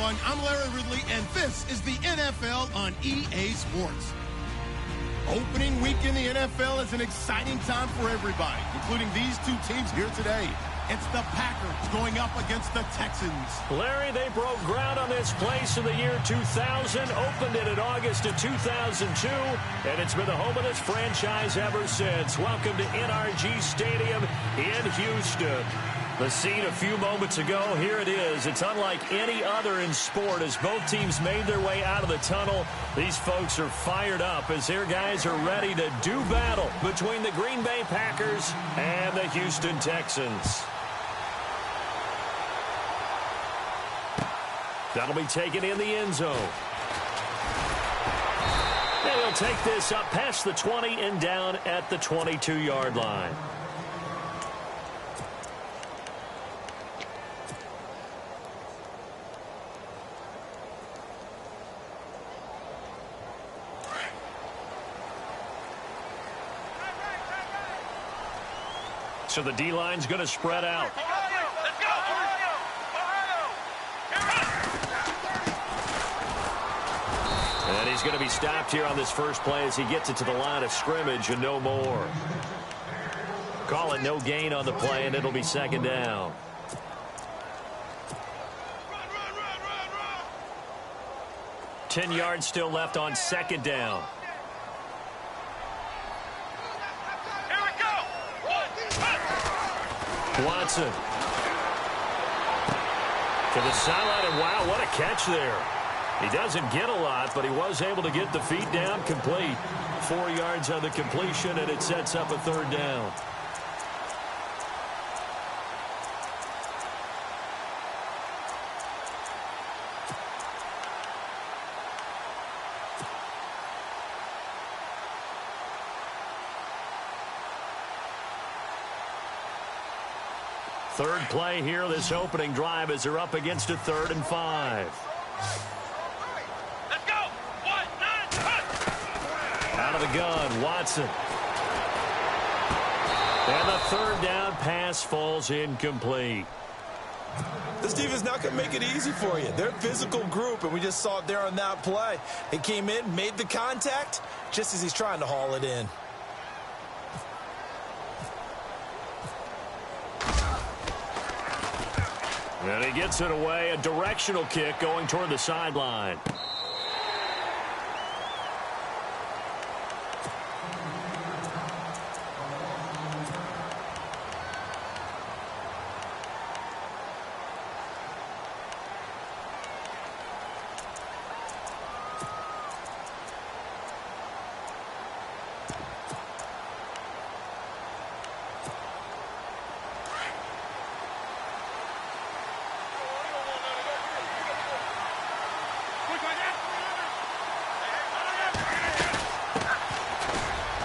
everyone. I'm Larry Ridley, and this is the NFL on EA Sports. Opening week in the NFL is an exciting time for everybody, including these two teams here today. It's the Packers going up against the Texans. Larry, they broke ground on this place in the year 2000, opened it in August of 2002, and it's been the home of this franchise ever since. Welcome to NRG Stadium in Houston. The scene a few moments ago, here it is. It's unlike any other in sport as both teams made their way out of the tunnel. These folks are fired up as their guys are ready to do battle between the Green Bay Packers and the Houston Texans. That'll be taken in the end zone. And he'll take this up past the 20 and down at the 22-yard line. So the D-line's going to spread out. And he's going to be stopped here on this first play as he gets it to the line of scrimmage and no more. Call it no gain on the play, and it'll be second down. Run. 10 yards still left on second down. Watson to the sideline, and wow, what a catch there. He doesn't get a lot, but he was able to get the feet down complete. 4 yards on the completion, and it sets up a third down. Third play here, this opening drive, as they're up against a 3rd and 5. Let's go! 1, 9, out of the gun, Watson. And the third down pass falls incomplete. This defense not going to make it easy for you. They're a physical group, and we just saw it there on that play. He came in, made the contact, just as he's trying to haul it in. And he gets it away, a directional kick going toward the sideline.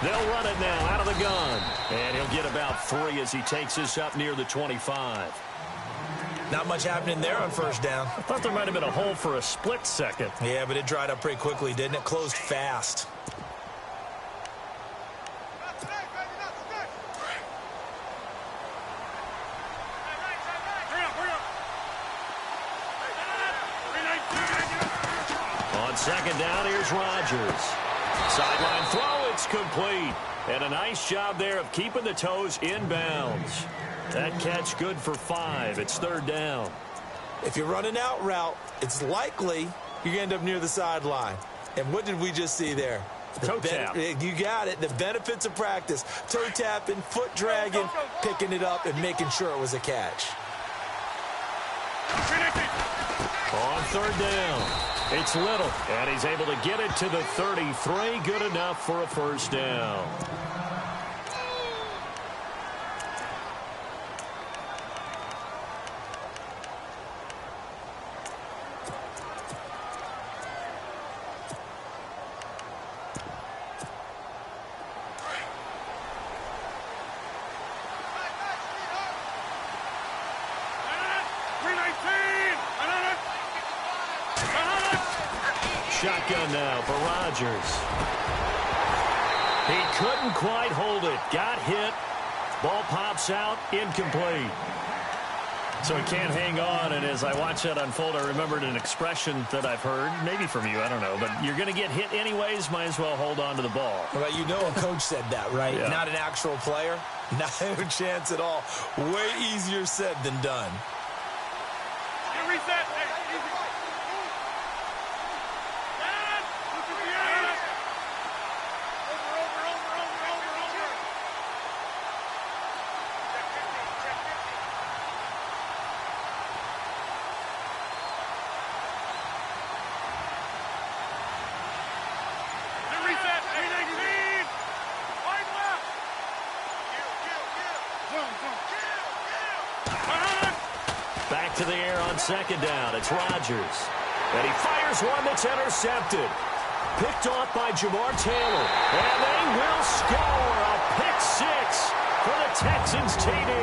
They'll run it now out of the gun. And he'll get about 3 as he takes this up near the 25. Not much happening there on first down. I thought there might have been a hole for a split second. Yeah, but it dried up pretty quickly, didn't it? Closed fast. On second down, here's Rodgers. Sideline throw, it's complete. And a nice job there of keeping the toes in bounds. That catch good for 5. It's third down. If you run an out route, it's likely you're going to end up near the sideline. And what did we just see there? Toe tap. You got it. The benefits of practice. Toe tapping, foot dragging, picking it up, and making sure it was a catch. On third down, it's Little, and he's able to get it to the 33. Good enough for a first down. Shotgun now for Rodgers. He couldn't quite hold it. Got hit. Ball pops out. Incomplete. So he can't hang on, and as I watch that unfold, I remembered an expression that I've heard, maybe from you, I don't know, but you're going to get hit anyways, might as well hold on to the ball. Well, you know a coach said that, right? Yeah. Not an actual player. Not a chance at all. Way easier said than done. You reset. Hey, easy. And look at the end. Over. Check 50. You reset. Hey, 19. Wide left. Back to the air on second down. It's Rodgers. And he fires one that's intercepted. Picked off by Jamar Taylor. And they will score a pick six for the Texans TD.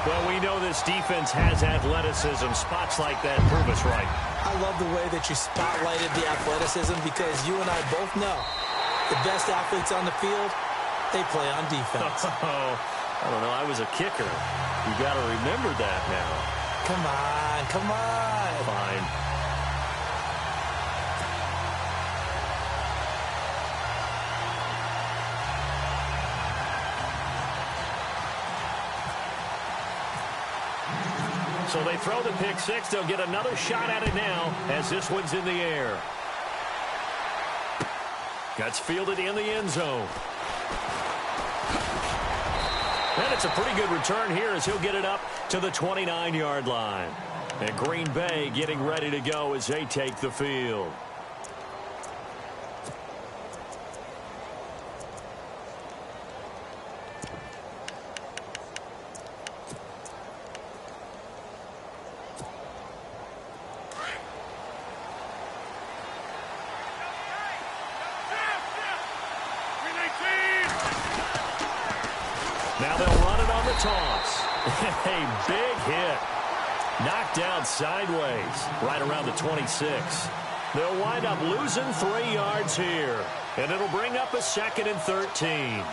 Well, we know this defense has athleticism. Spots like that prove us right. I love the way that you spotlighted the athleticism because you and I both know the best athletes on the field, they play on defense. I don't know. I was a kicker. You got to remember that now. Come on. Fine. So they throw the pick six. They'll get another shot at it now as this one's in the air. That's fielded in the end zone. And it's a pretty good return here as he'll get it up to the 29-yard line. And Green Bay getting ready to go as they take the field. Now they'll run it on the toss. A big hit. Knocked down sideways right around the 26. They'll wind up losing 3 yards here. And it'll bring up a 2nd and 13.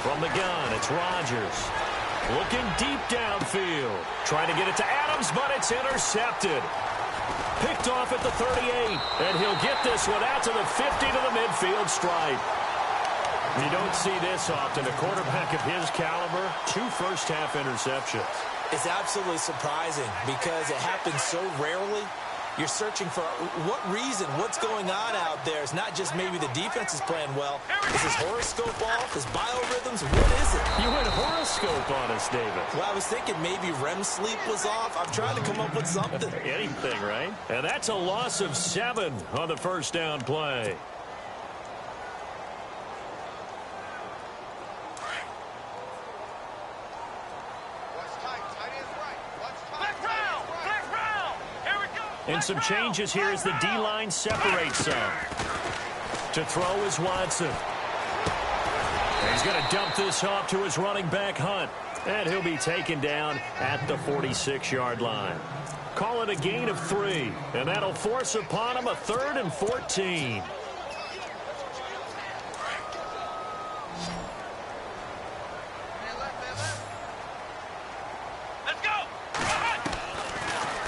From the gun, it's Rodgers. Looking deep downfield. Trying to get it to Adams, but it's intercepted. Picked off at the 38. And he'll get this one out to the 50 to the midfield stripe. You don't see this often. A quarterback of his caliber, 2 first-half interceptions. It's absolutely surprising because it happens so rarely. You're searching for what reason, what's going on out there. It's not just maybe the defense is playing well. Is his horoscope off? His biorhythms? What is it? You went horoscope on us, David. Well, I was thinking maybe REM sleep was off. I'm trying to come up with something. Anything, right? And that's a loss of 7 on the first down play. And some changes here as the D-line separates some. To throw is Watson. And he's going to dump this off to his running back, Hunt. And he'll be taken down at the 46-yard line. Call it a gain of 3. And that'll force upon him a 3rd and 14.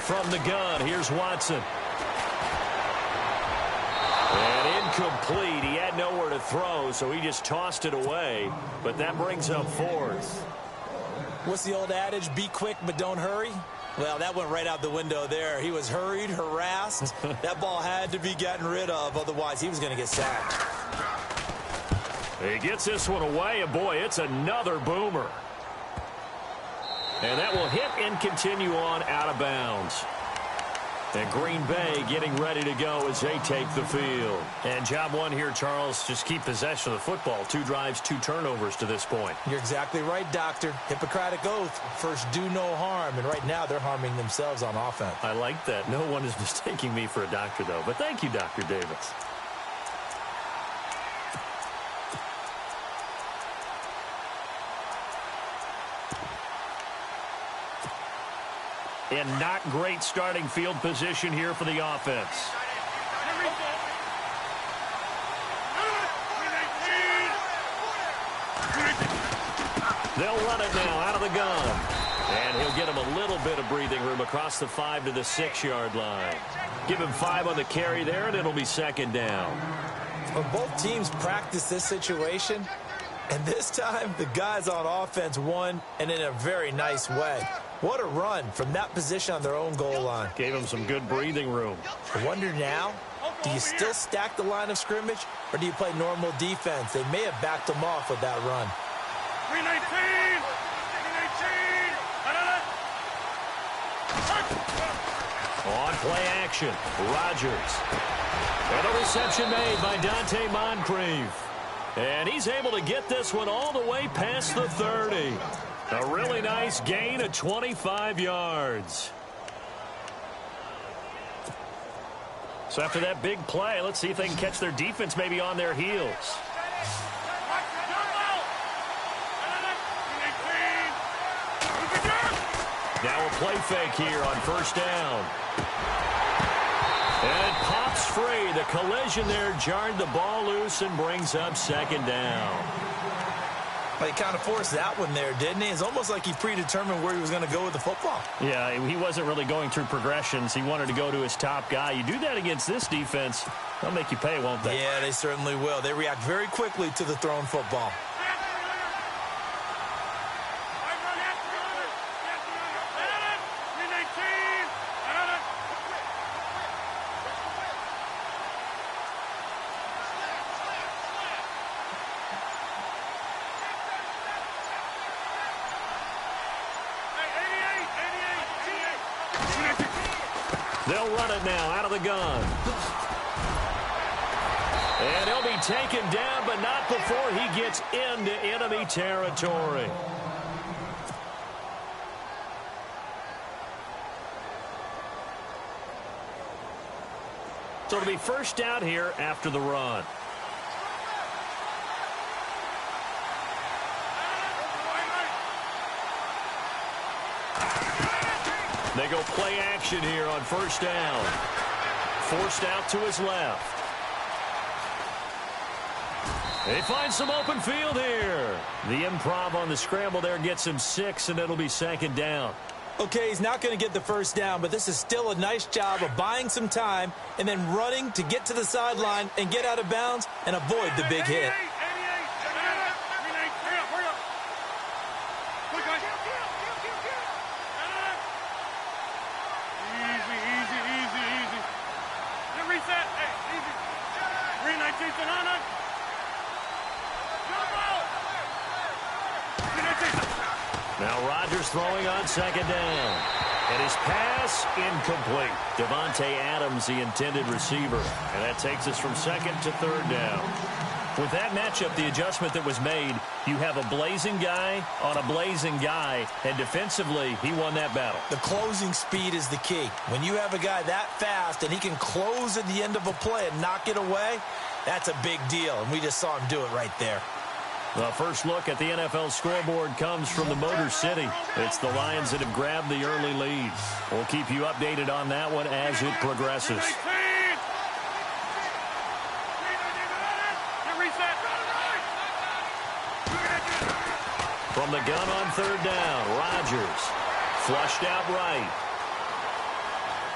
From the gun, here's Watson. And incomplete. He had nowhere to throw, so he just tossed it away. But that brings up 4th. What's the old adage? Be quick, but don't hurry. Well, that went right out the window there. He was hurried, harassed. That ball had to be gotten rid of, otherwise he was going to get sacked. He gets this one away, and boy, it's another boomer. And that will hit and continue on out of bounds. And Green Bay getting ready to go as they take the field. And job one here, Charles, just keep possession of the football. 2 drives, 2 turnovers to this point. You're exactly right, Doctor. Hippocratic oath. First, do no harm. And right now, they're harming themselves on offense. I like that. No one is mistaking me for a doctor, though. But thank you, Dr. Davis. And not great starting field position here for the offense. They'll run it now out of the gun. And he'll get him a little bit of breathing room across the 5 to the 6-yard line. Give him 5 on the carry there, and it'll be 2nd down. Well, both teams practice this situation, and this time the guys on offense won, and in a very nice way. What a run from that position on their own goal line. Gave him some good breathing room. I wonder now, do you still stack the line of scrimmage, or do you play normal defense? They may have backed them off with that run. 319! 319! On play action, Rodgers. And a reception made by Dante Moncrief. And he's able to get this one all the way past the 30. A really nice gain of 25 yards. So after that big play, let's see if they can catch their defense maybe on their heels. Now a play fake here on 1st down. And it pops free. The collision there jarred the ball loose and brings up 2nd down. Well, he kind of forced that one there, didn't he? It's almost like he predetermined where he was going to go with the football. Yeah, he wasn't really going through progressions. He wanted to go to his top guy. You do that against this defense, they'll make you pay, won't they? Yeah, they certainly will. They react very quickly to the thrown football. They'll run it now out of the gun. And he'll be taken down, but not before he gets into enemy territory. So it'll be 1st down here after the run. They go play action here on 1st down. Forced out to his left. They find some open field here. The improv on the scramble there gets him 6, and it'll be 2nd down. Okay, he's not going to get the 1st down, but this is still a nice job of buying some time and then running to get to the sideline and get out of bounds and avoid the big hit. Now Rodgers throwing on 2nd down. And his pass incomplete. Devontae Adams, the intended receiver. And that takes us from 2nd to 3rd down. With that matchup, the adjustment that was made, you have a blazing guy on a blazing guy, and defensively, he won that battle. The closing speed is the key. When you have a guy that fast and he can close at the end of a play and knock it away, that's a big deal, and we just saw him do it right there. The first look at the NFL scoreboard comes from the Motor City. It's the Lions that have grabbed the early lead. We'll keep you updated on that one as it progresses. From the gun on 3rd down, Rodgers flushed out right.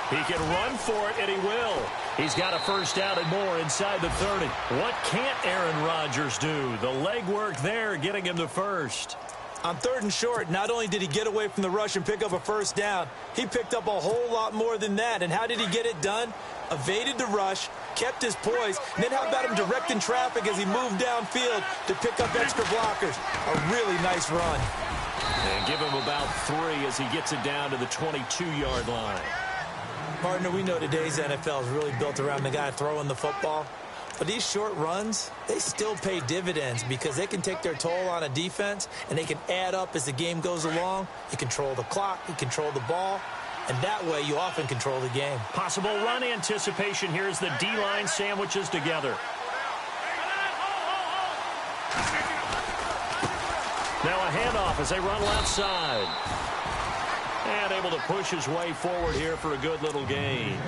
He can run for it, and he will. He's got a 1st down and more inside the 30. What can't Aaron Rodgers do? The legwork there getting him the 1st. On 3rd and short, not only did he get away from the rush and pick up a 1st down, he picked up a whole lot more than that. And how did he get it done? Evaded the rush, kept his poise, and then how about him directing traffic as he moved downfield to pick up extra blockers? A really nice run. And give him about 3 as he gets it down to the 22-yard line. Partner, we know today's NFL is really built around the guy throwing the football. But these short runs, they still pay dividends because they can take their toll on a defense, and they can add up as the game goes along. You control the clock, you control the ball, and that way you often control the game. Possible run anticipation here as the D-line sandwiches together. Now a handoff as they run left side. And able to push his way forward here for a good little gain.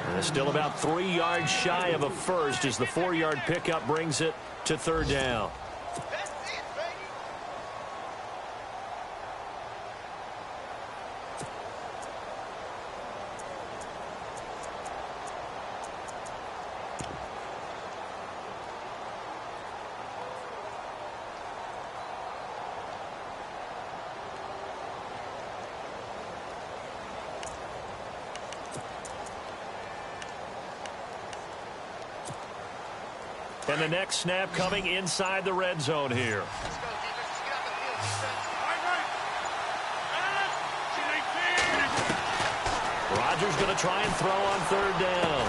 And still about 3 yards shy of a first as the 4-yard pickup brings it to third down. And the next snap coming inside the red zone here. Rodgers going to try and throw on third down.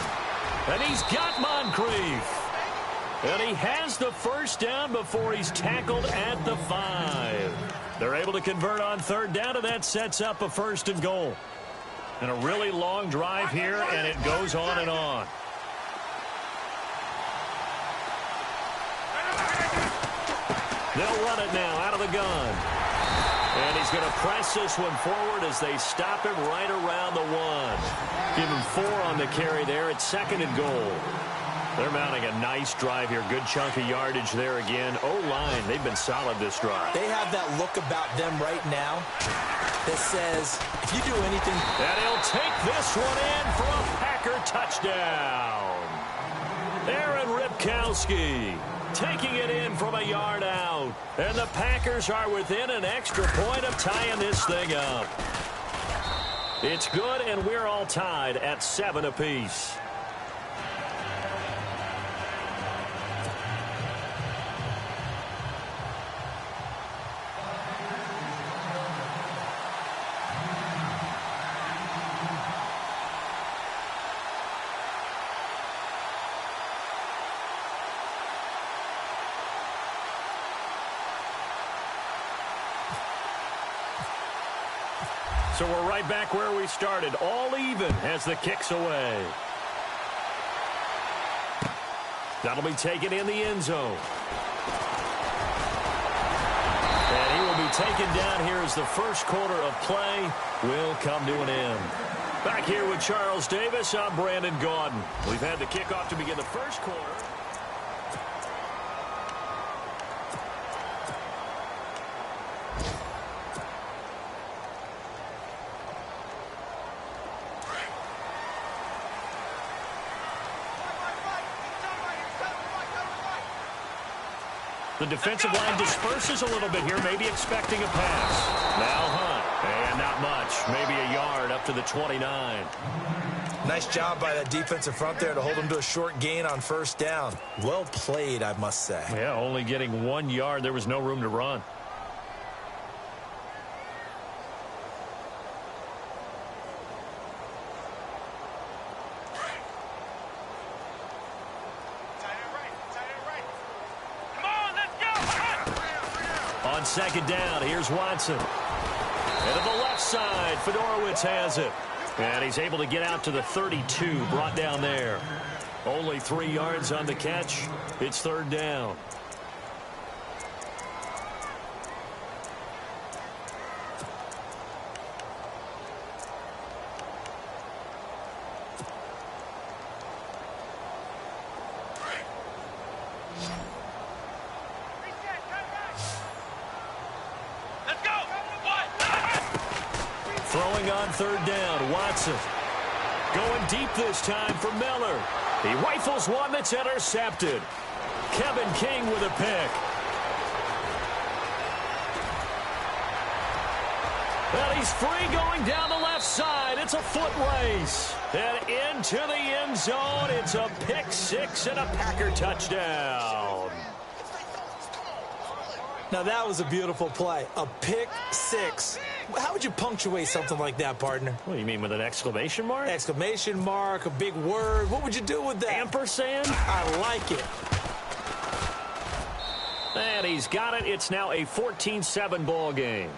And he's got Moncrief. And he has the first down before he's tackled at the 5. They're able to convert on third down, and that sets up a 1st and goal. And a really long drive here, and it goes on and on. They'll run it now out of the gun. And he's going to press this one forward as they stop him right around the 1. Give him 4 on the carry there. It's 2nd and goal. They're mounting a nice drive here. Good chunk of yardage there again. O-line, they've been solid this drive. They have that look about them right now that says, if you do anything... And he'll take this one in for a Packer touchdown. Aaron Ripkowski taking it in from a yard out. And the Packers are within an extra point of tying this thing up. It's good, and we're all tied at 7 apiece. So we're right back where we started, all even as the kick's away. That'll be taken in the end zone. And he will be taken down here as the first quarter of play will come to an end. Back here with Charles Davis, I'm Brandon Gaudin. We've had the kickoff to begin the first quarter. The defensive line disperses a little bit here, maybe expecting a pass. Now Hunt, and not much, maybe a yard up to the 29. Nice job by that defensive front there to hold them to a short gain on first down. Well played, I must say. Yeah, only getting 1 yard. There was no room to run. On second down, here's Watson. And to the left side, Fedorowicz has it. And he's able to get out to the 32, brought down there. Only 3 yards on the catch. It's third down. Throwing on third down, Watson. Going deep this time for Miller. He rifles one that's intercepted. Kevin King with a pick. And he's free going down the left side. It's a foot race. And into the end zone. It's a pick six and a Packer touchdown. Now that was a beautiful play. A pick six. How would you punctuate something like that, partner? What do you mean, with an exclamation mark? Exclamation mark, a big word. What would you do with that? Ampersand? I like it. And he's got it. It's now a 14-7 ball game.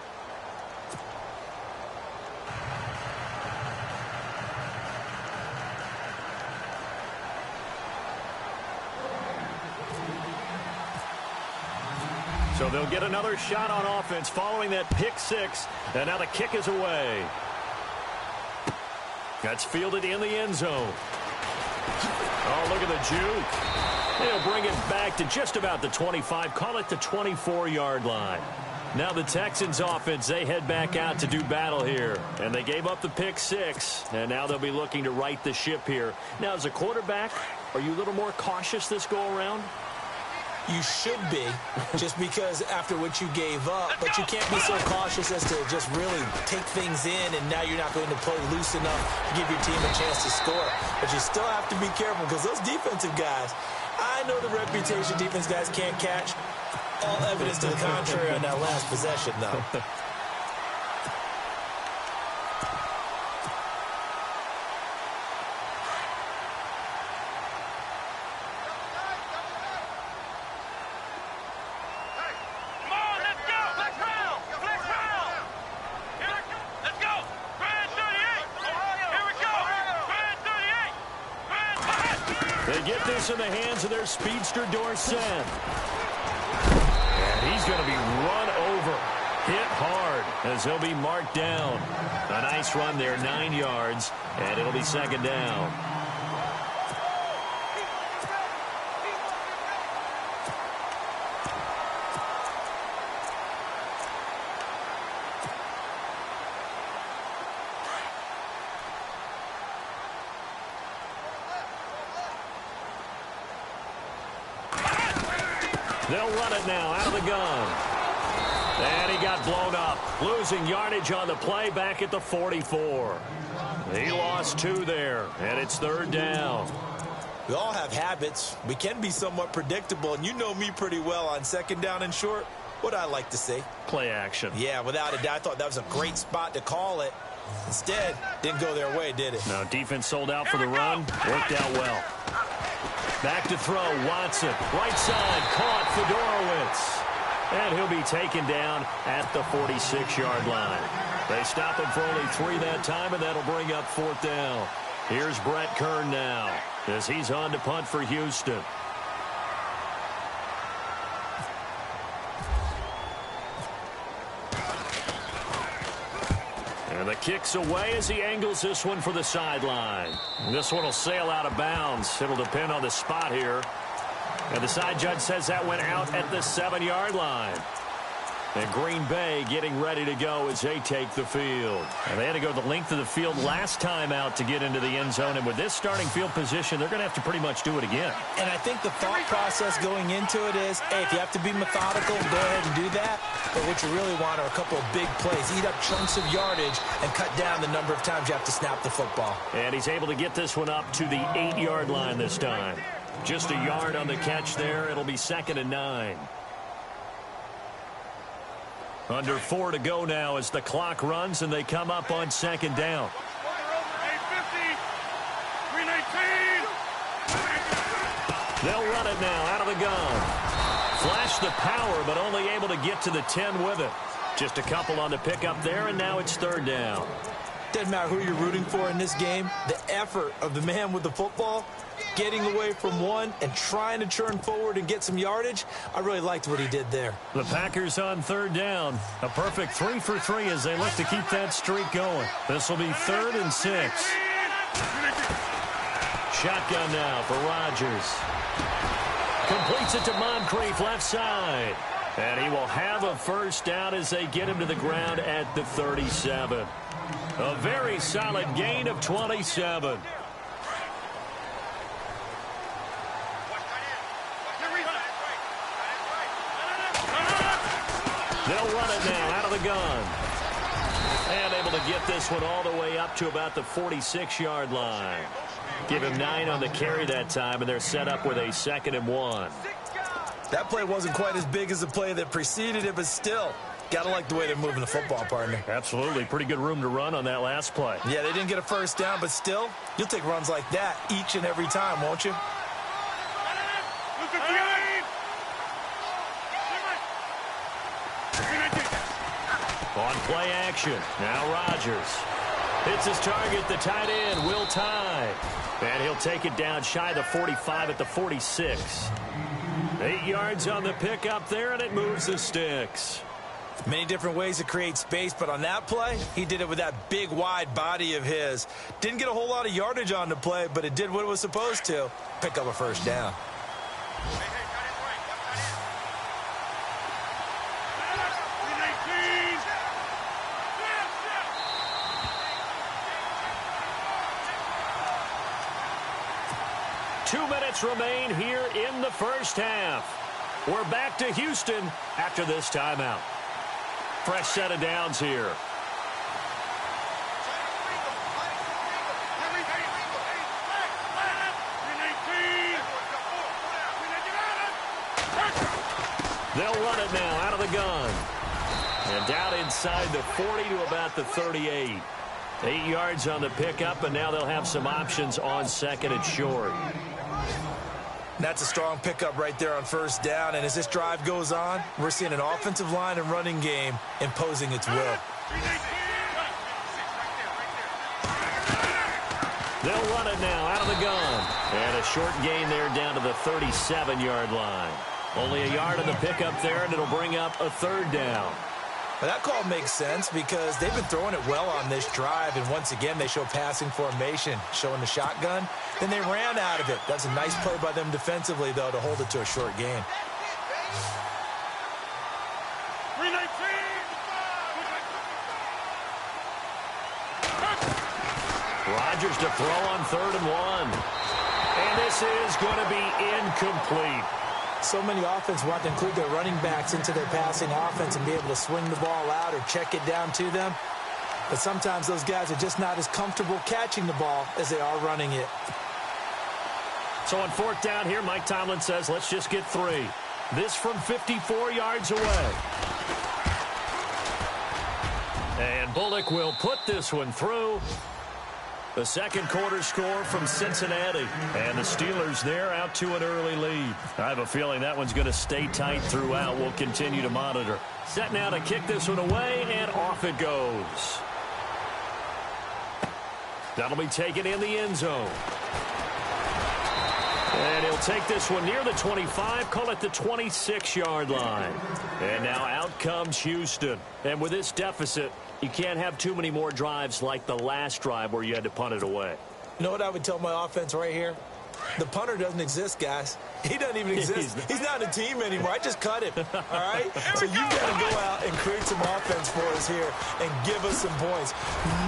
So they'll get another shot on offense following that pick six. And now the kick is away. That's fielded in the end zone. Oh, look at the juke. They'll bring it back to just about the 25. Call it the 24-yard line. Now the Texans offense, they head back out to do battle here. And they gave up the pick six. And now they'll be looking to right the ship here. Now, as a quarterback, are you a little more cautious this go-around? You should be, just because after what you gave up, but you can't be so cautious as to just really take things in, and now you're not going to play loose enough to give your team a chance to score. But you still have to be careful, because those defensive guys, I know the reputation defense guys can't catch. All evidence to the contrary on that last possession, though. In the hands of their speedster Dorsett. And he's going to be run over, hit hard, as he'll be marked down. A nice run there, 9 yards, and it'll be second down. They'll run it now out of the gun. And he got blown up. Losing yardage on the play back at the 44. He lost 2 there, and it's third down. We all have habits. We can be somewhat predictable, and you know me pretty well on second down and short. What I like to say? Play action. Yeah, without a doubt. I thought that was a great spot to call it. Instead, didn't go their way, did it? No, defense sold out for the run. Worked out well. Back to throw, Watson. Right side, caught Fedorowicz. And he'll be taken down at the 46-yard line. They stop him for only 3 that time, and that'll bring up fourth down. Here's Brett Kern now, as he's on to punt for Houston. And the kick's away as he angles this one for the sideline. This one will sail out of bounds. It'll depend on the spot here. And the side judge says that went out at the 7-yard line. And Green Bay getting ready to go as they take the field. And they had to go the length of the field last time out to get into the end zone. And with this starting field position, they're going to have to pretty much do it again. And I think the thought process going into it is, hey, if you have to be methodical, go ahead and do that. But what you really want are a couple of big plays. Eat up chunks of yardage and cut down the number of times you have to snap the football. And he's able to get this one up to the 8-yard line this time. Just a yard on the catch there. It'll be 2nd and 9. Under 4 to go now as the clock runs, and they come up on 2nd down. 319. They'll run it now out of the gun. Flash the power, but only able to get to the 10 with it. Just a couple on the pickup there, and now it's 3rd down. Doesn't matter who you're rooting for in this game. The effort of the man with the football, getting away from one and trying to churn forward and get some yardage, I really liked what he did there. The Packers on 3rd down. A perfect 3 for 3 as they look to keep that streak going. This will be 3rd and 6. Shotgun now for Rodgers. Completes it to Moncrief left side. And he will have a first down as they get him to the ground at the 37. A very solid gain of 27. They'll run it now out of the gun. And able to get this one all the way up to about the 46-yard line. Give him 9 on the carry that time, and they're set up with a 2nd and 1. That play wasn't quite as big as the play that preceded it, but still, Gotta like the way they're moving the football, partner. Absolutely. Pretty good room to run on that last play. Yeah, they didn't get a first down, but still, you'll take runs like that each and every time, won't you? On play action, now Rodgers. Hits his target, the tight end, Will Tye. And he'll take it down shy of the 45 at the 46. 8 yards on the pickup there, and it moves the sticks. Many different ways to create space, but on that play, he did it with that big, wide body of his. Didn't get a whole lot of yardage on the play, but it did what it was supposed to. Pick up a first down. 2 minutes remain here in the first half. We're back to Houston after this timeout. Fresh set of downs here. They'll run it now out of the gun. And down inside the 40 to about the 38. 8 yards on the pickup, and now they'll have some options on second and short. That's a strong pickup right there on first down, and as this drive goes on, we're seeing an offensive line and running game imposing its will. They'll run it now out of the gun. And a short gain there down to the 37-yard line. Only a yard on the pickup there, and it'll bring up a third down. Well, that call makes sense because they've been throwing it well on this drive, and once again, they show passing formation, showing the shotgun. Then they ran out of it. That's a nice play by them defensively, though, to hold it to a short gain. Rodgers to throw on 3rd and 1. And this is going to be incomplete. So many offenses want to include their running backs into their passing offense and be able to swing the ball out or check it down to them. But sometimes those guys are just not as comfortable catching the ball as they are running it. So on 4th down here, Mike Tomlin says, let's just get 3. This from 54 yards away. And Bullock will put this one through. The second quarter score from Cincinnati. And the Steelers there out to an early lead. I have a feeling that one's going to stay tight throughout. We'll continue to monitor. Set now to kick this one away, and off it goes. That'll be taken in the end zone. And he'll take this one near the 25, call it the 26-yard line. And now out comes Houston. And with this deficit, you can't have too many more drives like the last drive where you had to punt it away. You know what I would tell my offense right here? The punter doesn't exist, guys. He doesn't even exist. He's not a team anymore. I just cut him, all right? So you've got to go out and create some offense for us here and give us some points.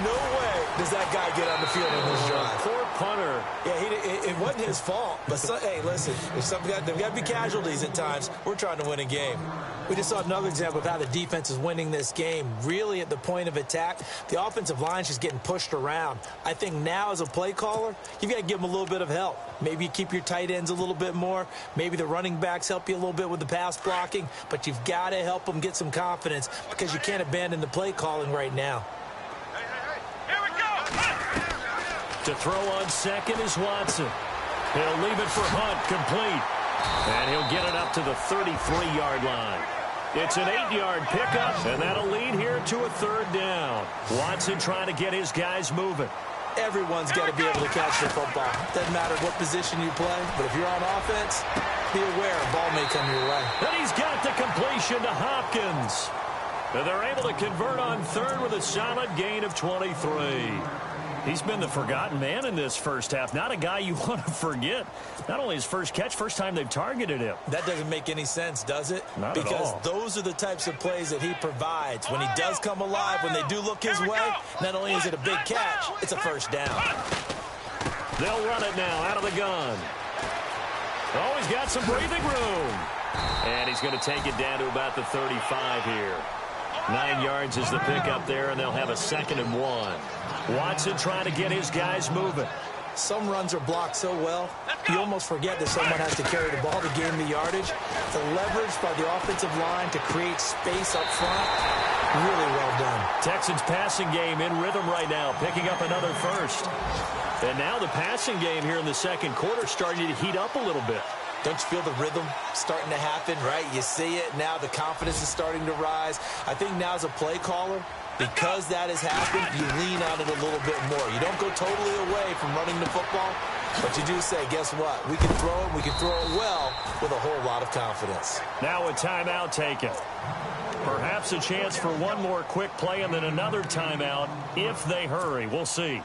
No way does that guy get on the field in this drive. Poor punter. Yeah, it wasn't his fault. But, hey, listen, there's got to be casualties at times. We're trying to win a game. We just saw another example of how the defense is winning this game. Really at the point of attack, the offensive line is just getting pushed around. I think now as a play caller, you've got to give them a little bit of help. Maybe you keep your tight ends a little bit more. Maybe the running backs help you a little bit with the pass blocking. But you've got to help them get some confidence because you can't abandon the play calling right now. Here we go. To throw on second is Watson. He'll leave it for Hunt, complete. And he'll get it up to the 33-yard line. It's an 8-yard pickup, and that'll lead here to a third down. Watson trying to get his guys moving. Everyone's got to be able to catch the football. Doesn't matter what position you play, but if you're on offense, be aware a ball may come your way. And he's got the completion to Hopkins. And they're able to convert on third with a solid gain of 23. He's been the forgotten man in this first half. Not a guy you want to forget. Not only his first catch, first time they've targeted him. That doesn't make any sense, does it? Not at all. Because those are the types of plays that he provides. When he does come alive, when they do look his way, not only is it a big catch, it's a first down. They'll run it now out of the gun. Oh, he's got some breathing room. And he's going to take it down to about the 35 here. 9 yards is the pickup there, and they'll have a 2nd and 1. Watson trying to get his guys moving. Some runs are blocked so well, you almost forget that someone has to carry the ball to gain the yardage. The leverage by the offensive line to create space up front Really well done. Texans passing game in rhythm right now, picking up another first. And now the passing game here in the second quarter starting to heat up a little bit. Don't you feel the rhythm starting to happen, right? You see it now. The confidence is starting to rise. I think now as a play caller, because that has happened, you lean on it a little bit more. You don't go totally away from running the football, but you do say, guess what? We can throw it. We can throw it well with a whole lot of confidence. Now a timeout taken. Perhaps a chance for one more quick play and then another timeout if they hurry. We'll see.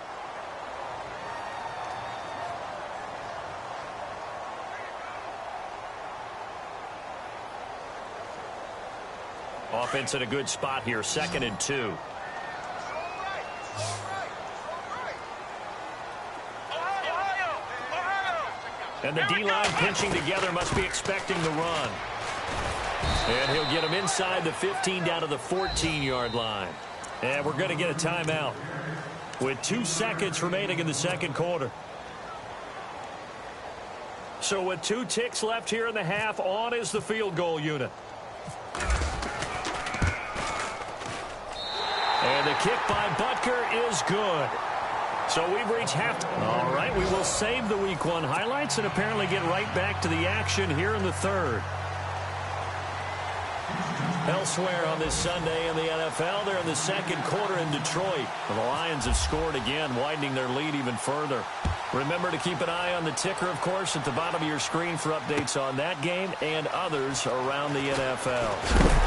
Offense in a good spot here, 2nd and 2. And the D-line pinching together, must be expecting the run. And he'll get him inside the 15 down to the 14-yard line. And we're going to get a timeout with 2 seconds remaining in the second quarter. So with 2 ticks left here in the half, on is the field goal unit. And the kick by Butker is good. So we've reached halftime. All right, we will save the Week 1 highlights and apparently get right back to the action here in the third. Elsewhere on this Sunday in the NFL, they're in the second quarter in Detroit. The Lions have scored again, widening their lead even further. Remember to keep an eye on the ticker, of course, at the bottom of your screen for updates on that game and others around the NFL.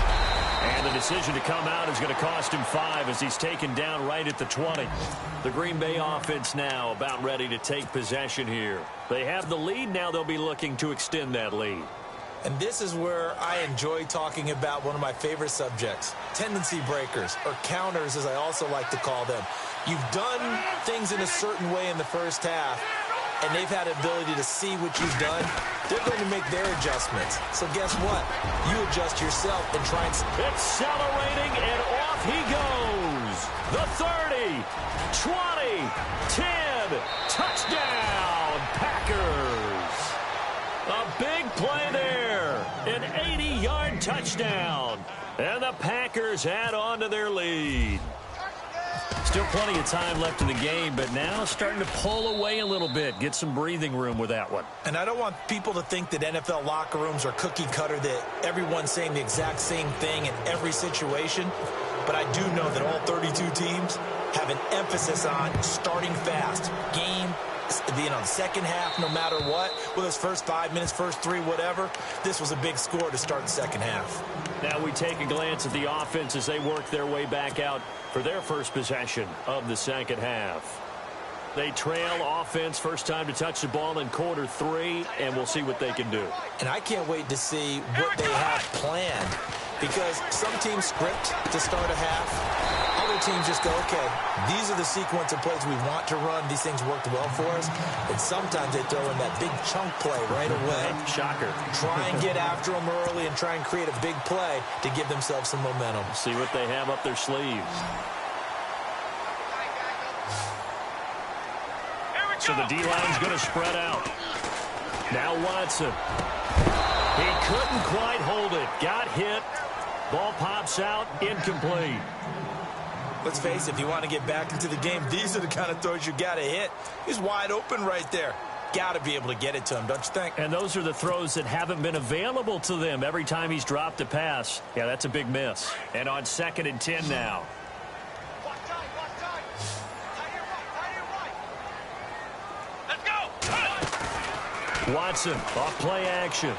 And the decision to come out is going to cost him 5 as he's taken down right at the 20. The Green Bay offense now about ready to take possession here. They have the lead. Now they'll be looking to extend that lead. And this is where I enjoy talking about one of my favorite subjects, tendency breakers, or counters as I also like to call them. You've done things in a certain way in the first half, and they've had the ability to see what you've done. They're going to make their adjustments. So guess what? You adjust yourself and try and... Accelerating, and off he goes. The 30, 20, 10, touchdown, Packers. A big play there, an 80-yard touchdown, and the Packers add on to their lead. Still plenty of time left in the game, but now starting to pull away a little bit, get some breathing room with that one. And I don't want people to think that NFL locker rooms are cookie cutter, that everyone's saying the exact same thing in every situation, but I do know that all 32 teams have an emphasis on starting fast, game, the second half, no matter what, with those first 5 minutes, first 3, whatever. This was a big score to start the second half. Now we take a glance at the offense as they work their way back out for their first possession of the second half. They trail offense, first time to touch the ball in quarter 3, and we'll see what they can do. And I can't wait to see what they have planned, because some teams script to start a half. Other teams just go, okay, these are the sequence of plays we want to run. These things worked well for us. And sometimes they throw in that big chunk play right away. Shocker. Try and get after them early and try and create a big play to give themselves some momentum. See what they have up their sleeves. So the D-line's going to spread out. Now Watson. He couldn't quite hold it. Got hit. Ball pops out. Incomplete. Let's face it, if you want to get back into the game, these are the kind of throws you got to hit. He's wide open right there. Got to be able to get it to him, don't you think? And those are the throws that haven't been available to them every time he's dropped a pass. Yeah, that's a big miss. And on 2nd and 10 now. Watson, off play action.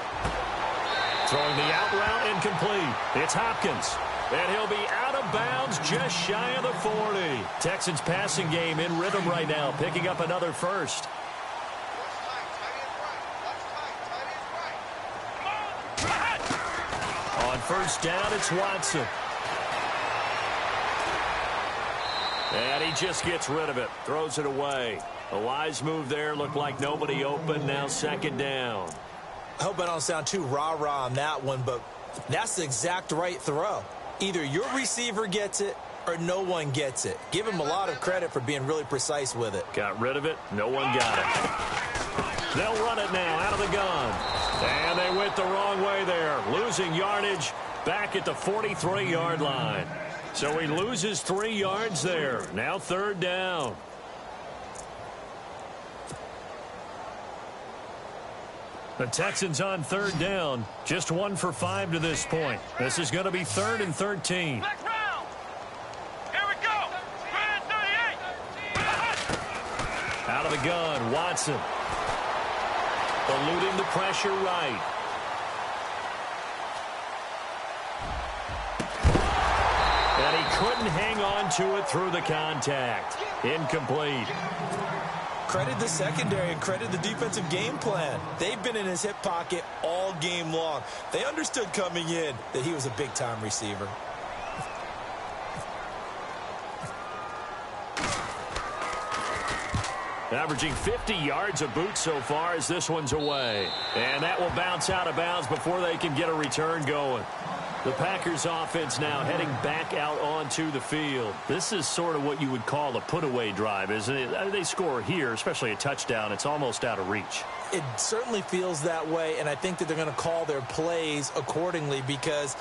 Throwing the out route incomplete. It's Hopkins. And he'll be out of bounds just shy of the 40. Texans passing game in rhythm right now, picking up another first. On first down, it's Watson. And he just gets rid of it, throws it away. A wise move there, looked like nobody open, now 2nd down. I hope I don't sound too rah-rah on that one, but that's the exact right throw. Either your receiver gets it or no one gets it. Give him a lot of credit for being really precise with it. Got rid of it. No one got it. They'll run it now out of the gun. And they went the wrong way there. Losing yardage back at the 43-yard line. So he loses 3 yards there. Now 3rd down. The Texans on 3rd down. Just 1 for 5 to this point. This is going to be 3rd and 13. Next round. Here we go. 38. Out of the gun, Watson. Eluding the pressure right. And he couldn't hang on to it through the contact. Incomplete. Credit the secondary and credit the defensive game plan. They've been in his hip pocket all game long. They understood coming in that he was a big-time receiver. Averaging 50 yards a boot so far as this one's away. And that will bounce out of bounds before they can get a return going. The Packers offense now heading back out onto the field. This is sort of what you would call a put-away drive, isn't it? They score here, especially a touchdown. It's almost out of reach. It certainly feels that way, and I think that they're going to call their plays accordingly because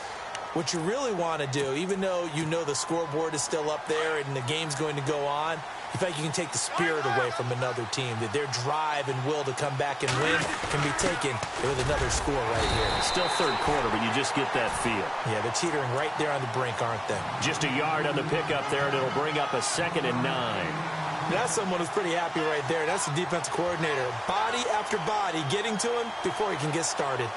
what you really want to do, even though you know the scoreboard is still up there and the game's going to go on, you feel like you can take the spirit away from another team, that their drive and will to come back and win can be taken with another score right here. Still 3rd quarter, but you just get that feel. Yeah, they're teetering right there on the brink, aren't they? Just a yard on the pickup there, and it'll bring up a 2nd and 9. That's someone who's pretty happy right there. That's the defensive coordinator. Body after body getting to him before he can get started.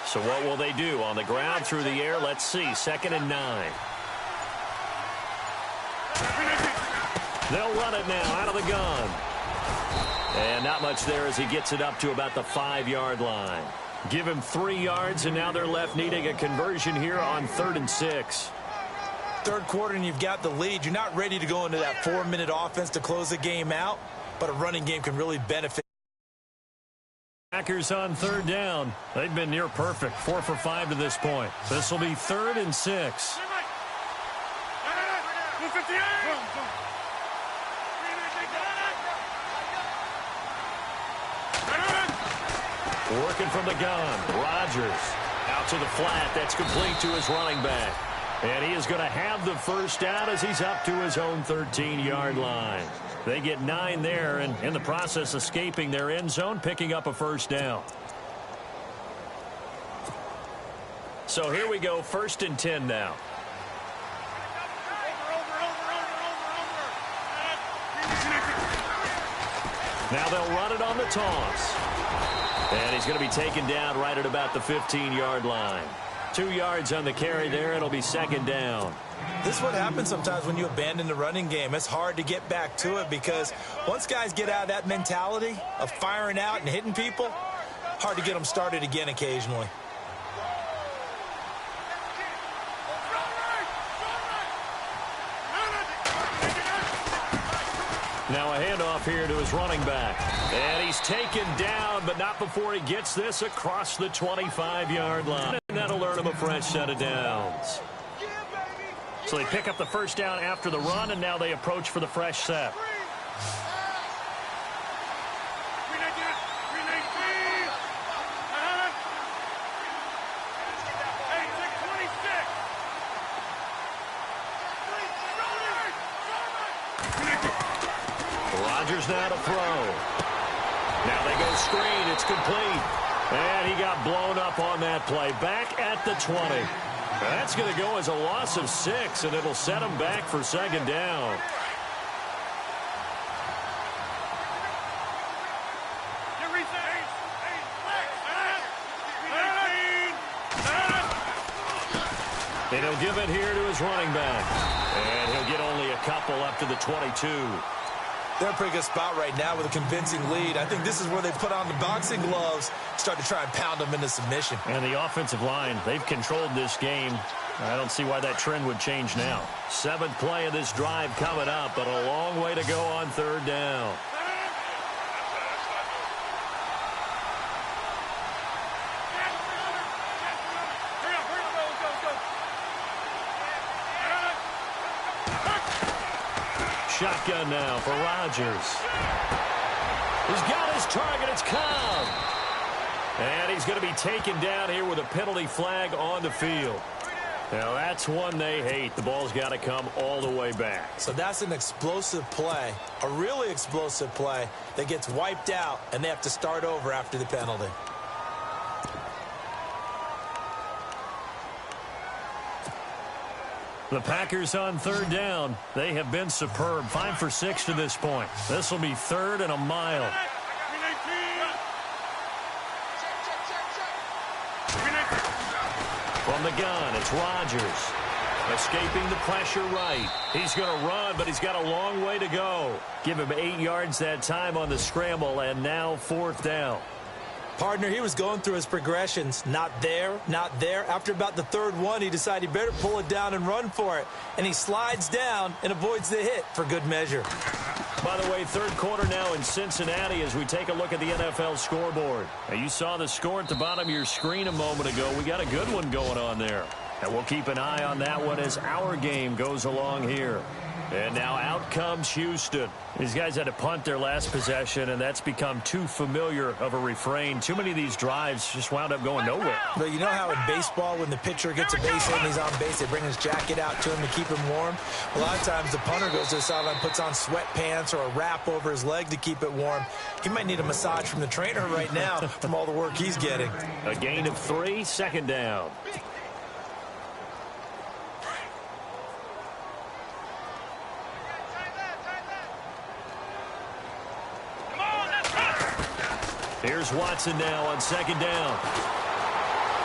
So what will they do? On the ground, through the air, let's see. 2nd and 9. They'll run it now out of the gun. And not much there as he gets it up to about the 5-yard line. Give him 3 yards, and now they're left needing a conversion here on 3rd and 6. 3rd quarter, and you've got the lead. You're not ready to go into that 4-minute offense to close the game out, but a running game can really benefit. Packers on 3rd down. They've been near perfect. 4 for 5 to this point. This will be 3rd and 6. Working from the gun. Rodgers out to the flat. That's complete to his running back. And he is going to have the first down as he's up to his own 13-yard line. They get 9 there, and in the process escaping their end zone, picking up a first down. So here we go, 1st and 10 now. Now they'll run it on the toss. And he's going to be taken down right at about the 15-yard line. 2 yards on the carry there. It'll be 2nd down. This is what happens sometimes when you abandon the running game. It's hard to get back to it because once guys get out of that mentality of firing out and hitting people, hard to get them started again occasionally. Now a handoff here to his running back. And he's taken down, but not before he gets this across the 25-yard line. And that'll earn him a fresh set of downs. So they pick up the first down after the run, and now they approach for the fresh set. Rodgers now to throw. Now they go screen. It's complete. And he got blown up on that play. Back at the 20. That's going to go as a loss of 6, and it'll set him back for 2nd down. And he'll give it here to his running back. And he'll get only a couple up to the 22. They're in a pretty good spot right now with a convincing lead. I think this is where they put on the boxing gloves, start to try and pound them into submission. And the offensive line, they've controlled this game. I don't see why that trend would change now. 7th play of this drive coming up, but a long way to go on 3rd down. shotgun now for Rodgers. He's got his target. It's Cobb. And he's going to be taken down here with a penalty flag on the field. Now, that's one they hate. The ball's got to come all the way back. So that's an explosive play, a really explosive play that gets wiped out, and they have to start over after the penalty. The Packers on third down. They have been superb. 5 for 6 to this point. This will be third and a mile. From the gun, it's Rodgers. Escaping the pressure right. He's going to run, but he's got a long way to go. Give him 8 yards that time on the scramble, and now fourth down. Partner, he was going through his progressions. Not there, not there. After about the third one, he decided he better pull it down and run for it. And he slides down and avoids the hit for good measure. By the way, third quarter now in Cincinnati as we take a look at the NFL scoreboard. Now, you saw the score at the bottom of your screen a moment ago. We got a good one going on there. And we'll keep an eye on that one as our game goes along here. And now out comes Houston. These guys had to punt their last possession, and that's become too familiar of a refrain. Too many of these drives just wound up going nowhere. But you know how in baseball, when the pitcher gets a base hit and he's on base, they bring his jacket out to him to keep him warm? A lot of times the punter goes to the sideline, puts on sweatpants or a wrap over his leg to keep it warm. He might need a massage from the trainer right now from all the work he's getting. A gain of 3, second down. Here's Watson now on second down.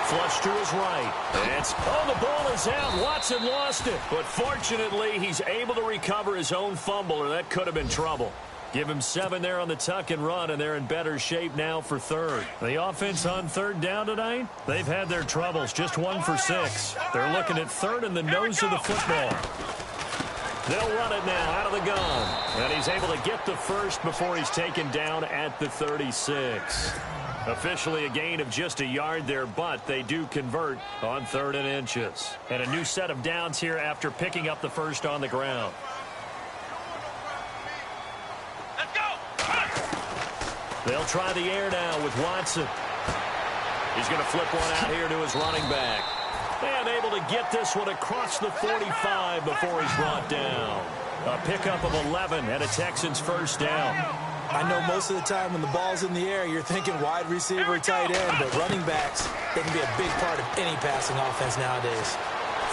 Flush to his right. The ball is out. Watson lost it. But fortunately, he's able to recover his own fumble, or that could have been trouble. Give him 7 there on the tuck and run, and they're in better shape now for third. The offense on third down tonight, they've had their troubles. Just 1 for 6. They're looking at third in the nose of the football. They'll run it now out of the gun. And he's able to get the first before he's taken down at the 36. Officially a gain of just a yard there, but they do convert on 3rd and inches. And a new set of downs here after picking up the first on the ground. Let's go! They'll try the air now with Watson. He's going to flip one out here to his running back. And able to get this one across the 45 before he's brought down. A pickup of 11 and a Texans first down. I know most of the time when the ball's in the air, you're thinking wide receiver, tight end, but running backs, they can be a big part of any passing offense nowadays.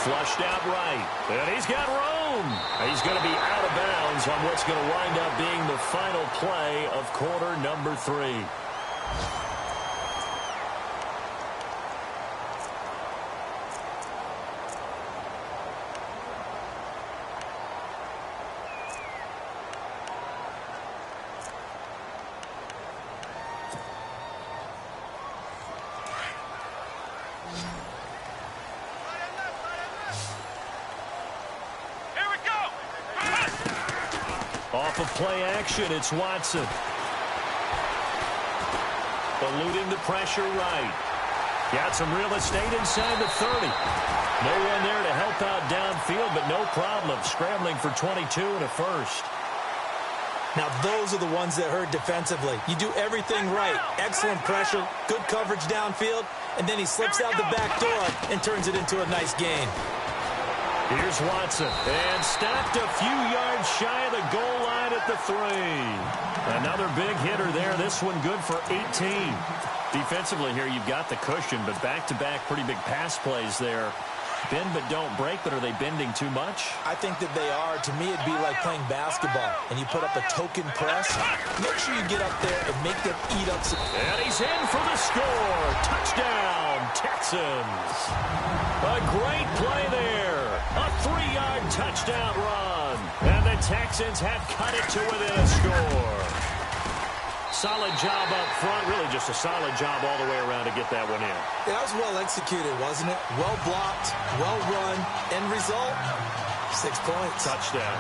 Flushed out right. And he's got room. He's going to be out of bounds on what's going to wind up being the final play of quarter number 3. Off of play action, it's Watson. Eluding the pressure right. Got some real estate inside the 30. No one there to help out downfield, but no problem. Scrambling for 22 and a first. Now, those are the ones that hurt defensively. You do everything right. Excellent pressure, good coverage downfield, and then he slips out the back door and turns it into a nice gain. Here's Watson, and stopped a few yards shy of the goal line at the 3. Another big hitter there. This one good for 18. Defensively here, you've got the cushion, but back-to-back pretty big pass plays there. Bend but don't break, but are they bending too much? I think that they are. To me, it'd be like playing basketball, and you put up a token press. Make sure you get up there and make them eat up some. And he's in for the score. Touchdown, Texans. A great play there. A 3-yard touchdown run. And the Texans have cut it to within a score. Solid job up front. Really just a solid job all the way around to get that one in. Yeah, that was well executed, wasn't it? Well blocked, well run. End result, 6 points. Touchdown.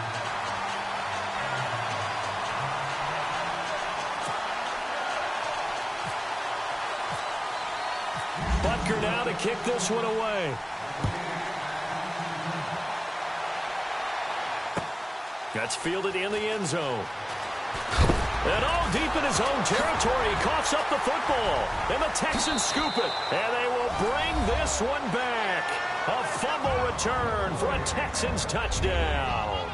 Butker now to kick this one away. That's fielded in the end zone. And deep in his own territory, he coughs up the football. And the Texans scoop it. And they will bring this one back. A fumble return for a Texans touchdown.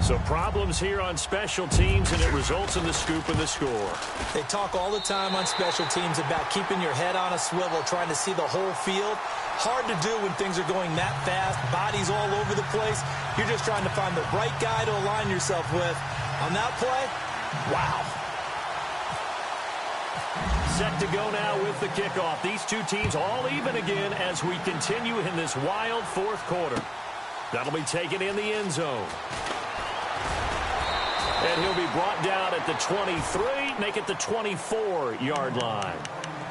So problems here on special teams, and it results in the scoop and the score. They talk all the time on special teams about keeping your head on a swivel, trying to see the whole field. Hard to do when things are going that fast, bodies all over the place. You're just trying to find the right guy to align yourself with. On that play, wow. Set to go now with the kickoff. These two teams all even again as we continue in this wild fourth quarter. That'll be taken in the end zone. And he'll be brought down at the 23, make it the 24-yard line.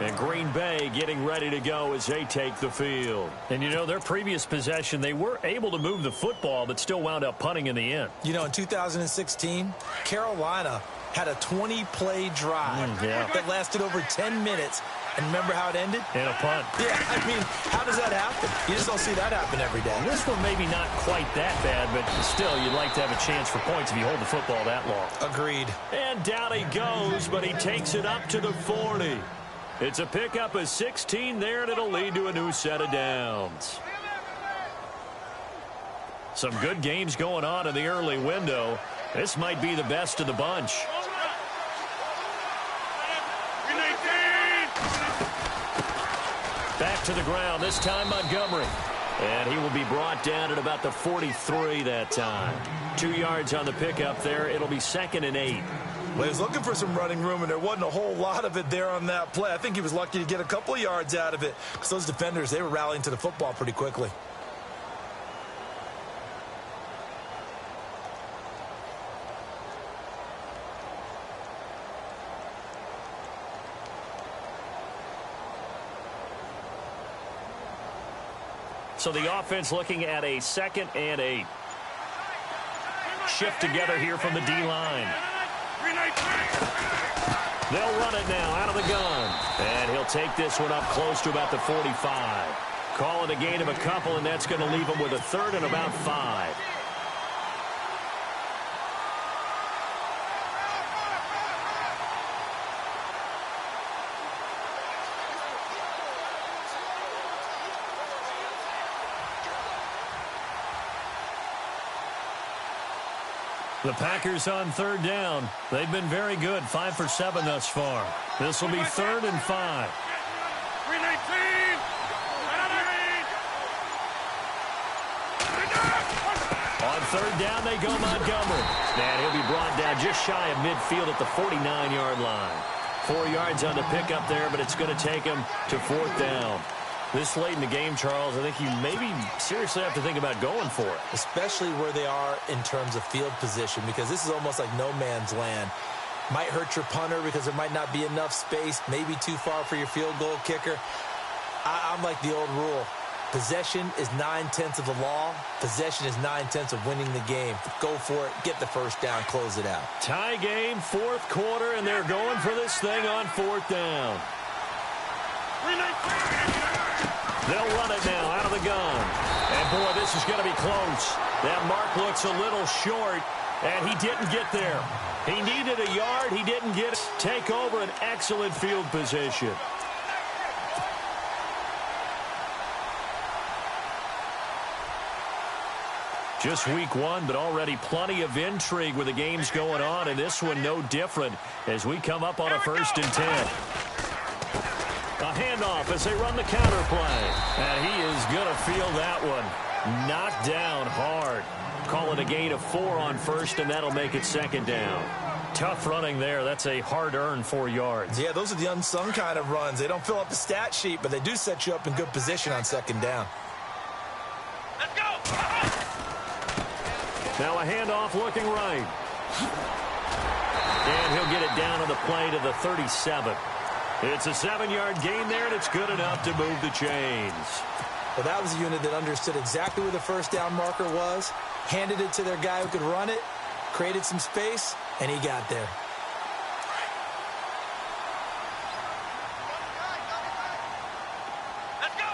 And Green Bay getting ready to go as they take the field. And, you know, their previous possession, they were able to move the football, but still wound up punting in the end. You know, in 2016, Carolina had a 20-play drive that lasted over 10 minutes. And remember how it ended? In a punt. Yeah, I mean, how does that happen? You just don't see that happen every day. This one maybe not quite that bad, but still, you'd like to have a chance for points if you hold the football that long. Agreed. And down he goes, but he takes it up to the 40. It's a pickup of 16 there, and it'll lead to a new set of downs. Some good games going on in the early window. This might be the best of the bunch. Back to the ground, this time Montgomery. And he will be brought down at about the 43 that time. 2 yards on the pickup there. It'll be 2nd and 8. Well, he was looking for some running room, and there wasn't a whole lot of it there on that play. I think he was lucky to get a couple of yards out of it because those defenders, they were rallying to the football pretty quickly. So the offense looking at a 2nd and 8. Shift together here from the D-line. They'll run it now out of the gun. And he'll take this one up close to about the 45. Call it a gain of a couple, and that's going to leave him with a 3rd and about 5. The Packers on 3rd down. They've been very good, 5 for 7 thus far. This will be 3rd and 5. On 3rd down, they go Montgomery. And he'll be brought down just shy of midfield at the 49-yard line. 4 yards on the pickup there, but it's going to take him to 4th down. This late in the game, Charles, I think you maybe seriously have to think about going for it. Especially where they are in terms of field position, because this is almost like no man's land. Might hurt your punter because there might not be enough space, maybe too far for your field goal kicker. I'm like the old rule. Possession is 9/10 of the law. Possession is 9/10 of winning the game. Go for it. Get the first down. Close it out. Tie game, 4th quarter, and they're going for this thing on 4th down. They'll run it now out of the gun. And, boy, this is going to be close. That mark looks a little short, and he didn't get there. He needed a yard. He didn't get it. Take over an excellent field position. Just week 1, but already plenty of intrigue with the games going on, and this one no different as we come up on a 1st and 10. A handoff as they run the counter play. And he is going to feel that one. Knocked down hard. Call it a gain of 4 on 1st, and that'll make it 2nd down. Tough running there. That's a hard-earned 4 yards. Yeah, those are the unsung kind of runs. They don't fill up the stat sheet, but they do set you up in good position on 2nd down. Let's go! Now a handoff looking right. And he'll get it down on the play to the 37. It's a 7-yard gain there, and it's good enough to move the chains. Well, that was a unit that understood exactly where the first down marker was, handed it to their guy who could run it, created some space, and he got there. Let's go!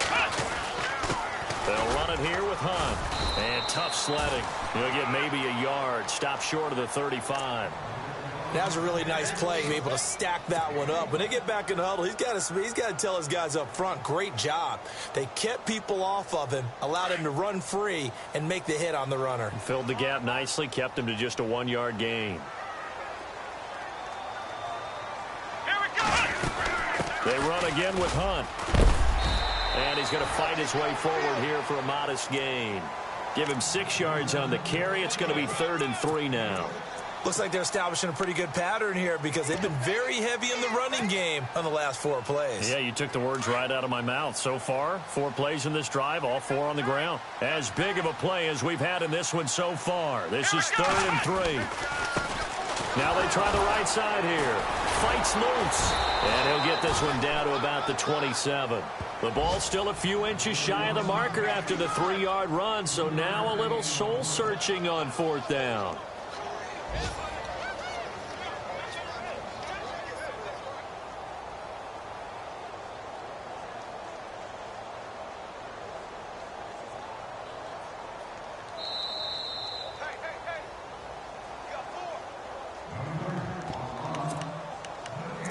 Hey! They'll run it here with Hunt. And tough sledding. He'll get maybe a yard. Stop short of the 35. That was a really nice play, to be able to stack that one up. When they get back in the huddle, he's got to tell his guys up front, great job. They kept people off of him, allowed him to run free, and make the hit on the runner. Filled the gap nicely, kept him to just a 1-yard gain. Here we go! They run again with Hunt. And he's going to fight his way forward here for a modest gain. Give him 6 yards on the carry. It's going to be 3rd and 3 now. Looks like they're establishing a pretty good pattern here because they've been very heavy in the running game on the last 4 plays. Yeah, you took the words right out of my mouth. So far, 4 plays in this drive, all 4 on the ground. As big of a play as we've had in this one so far. This is 3rd and 3. Now they try the right side here. Fights loose. And he'll get this one down to about the 27. The ball still a few inches shy of the marker after the 3-yard run. So now a little soul searching on 4th down.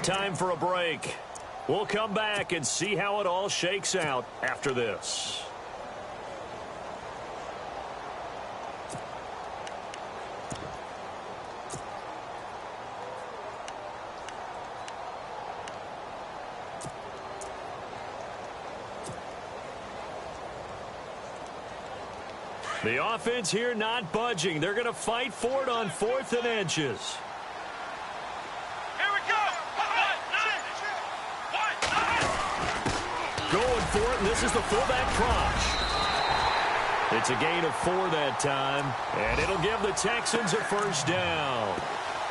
Time for a break. We'll come back and see how it all shakes out after this. The offense here not budging. They're going to fight for it on 4th and inches. Going for it, and this is the fullback crunch. It's a gain of 4 that time, and it'll give the Texans a 1st down.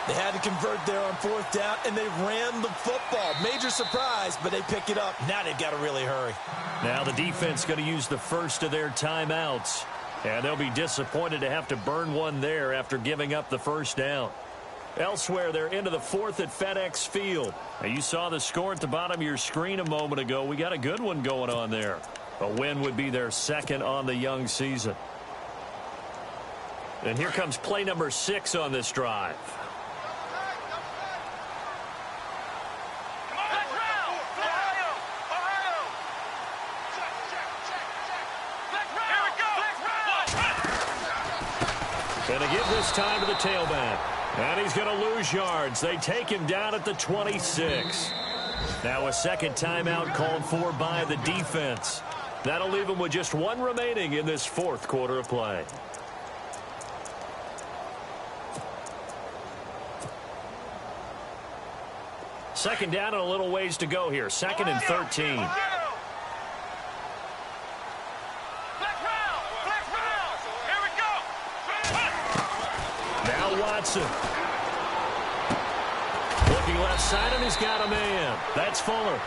They had to convert there on 4th down, and they ran the football. Major surprise, but they pick it up. Now they've got to really hurry. Now the defense going to use the first of their timeouts, and they'll be disappointed to have to burn one there after giving up the 1st down. Elsewhere, they're into the 4th at FedEx Field. Now, you saw the score at the bottom of your screen a moment ago. We got a good one going on there. A win would be their 2nd on the young season. And here comes play number 6 on this drive. And to give this time to the tailback. And he's going to lose yards. They take him down at the 26. Now a 2nd timeout called for by the defense. That'll leave him with just 1 remaining in this 4th quarter of play. Second down and a little ways to go here. 2nd and 13. Now Watson. Looking left side, and he's got a man. That's Fuller.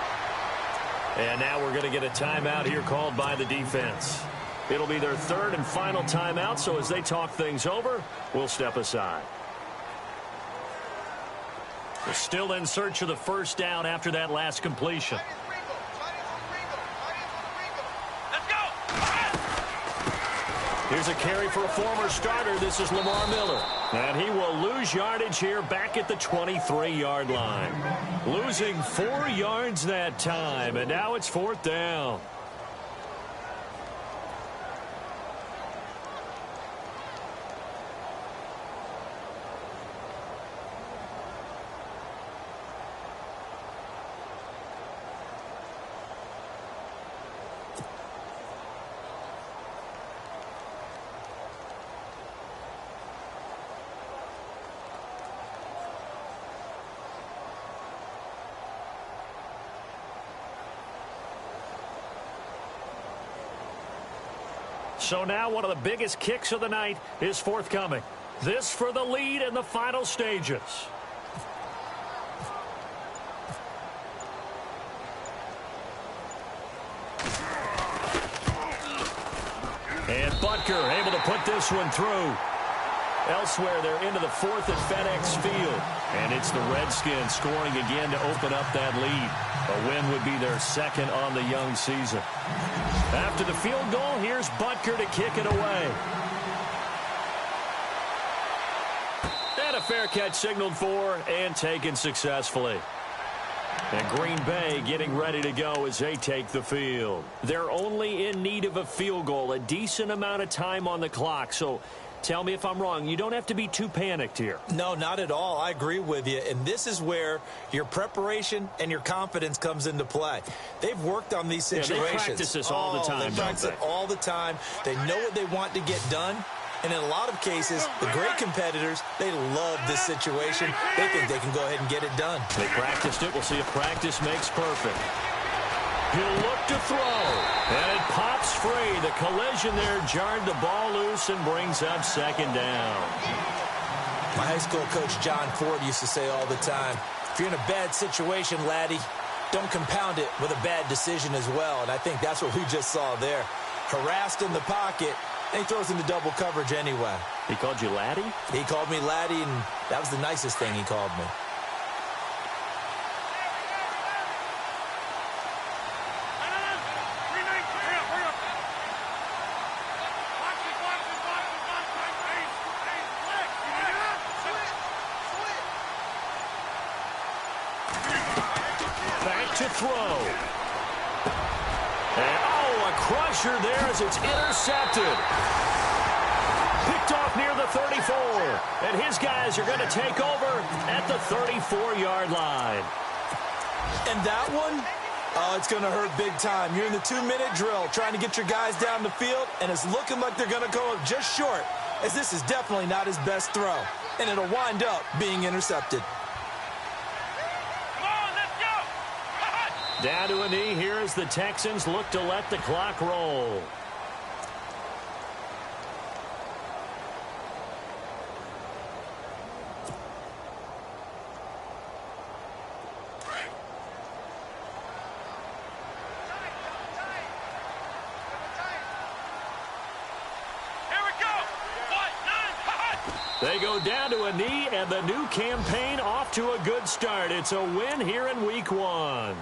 And now we're going to get a timeout here called by the defense. It'll be their 3rd and final timeout, so as they talk things over, we'll step aside. They're still in search of the 1st down after that last completion. Here's a carry for a former starter. This is Lamar Miller. And he will lose yardage here back at the 23-yard line. Losing 4 yards that time, and now it's 4th down. So now one of the biggest kicks of the night is forthcoming. This for the lead in the final stages. And Butker able to put this one through. Elsewhere, they're into the fourth at FedEx Field. And it's the Redskins scoring again to open up that lead. A win would be their second on the young season. After the field goal, here's Butker to kick it away. And a fair catch signaled for and taken successfully. And Green Bay getting ready to go as they take the field. They're only in need of a field goal, a decent amount of time on the clock. So tell me if I'm wrong. You don't have to be too panicked here. No, not at all. I agree with you. And this is where your preparation and your confidence comes into play. They've worked on these situations. Yeah, they practice this all the time. They practice it all the time. They know what they want to get done. And in a lot of cases, the great competitors, they love this situation. They think they can go ahead and get it done. They practiced it. We'll see if practice makes perfect. He'll look to throw. And it pops free. The collision there jarred the ball loose and brings up second down. My high school coach, John Ford, used to say all the time, if you're in a bad situation, laddie, don't compound it with a bad decision as well. And I think that's what we just saw there. Harassed in the pocket. And he throws into double coverage anyway. He called you laddie? He called me laddie, and that was the nicest thing he called me. Back to throw. And, a crusher there as it's intercepted. Picked off near the 34. And his guys are going to take over at the 34-yard line. And that one, it's going to hurt big time. You're in the 2-minute drill trying to get your guys down the field, and it's looking like they're going to go up just short, as this is definitely not his best throw. And it'll wind up being intercepted. Down to a knee here as the Texans look to let the clock roll. They go down to a knee, and the new campaign off to a good start. It's a win here in Week 1.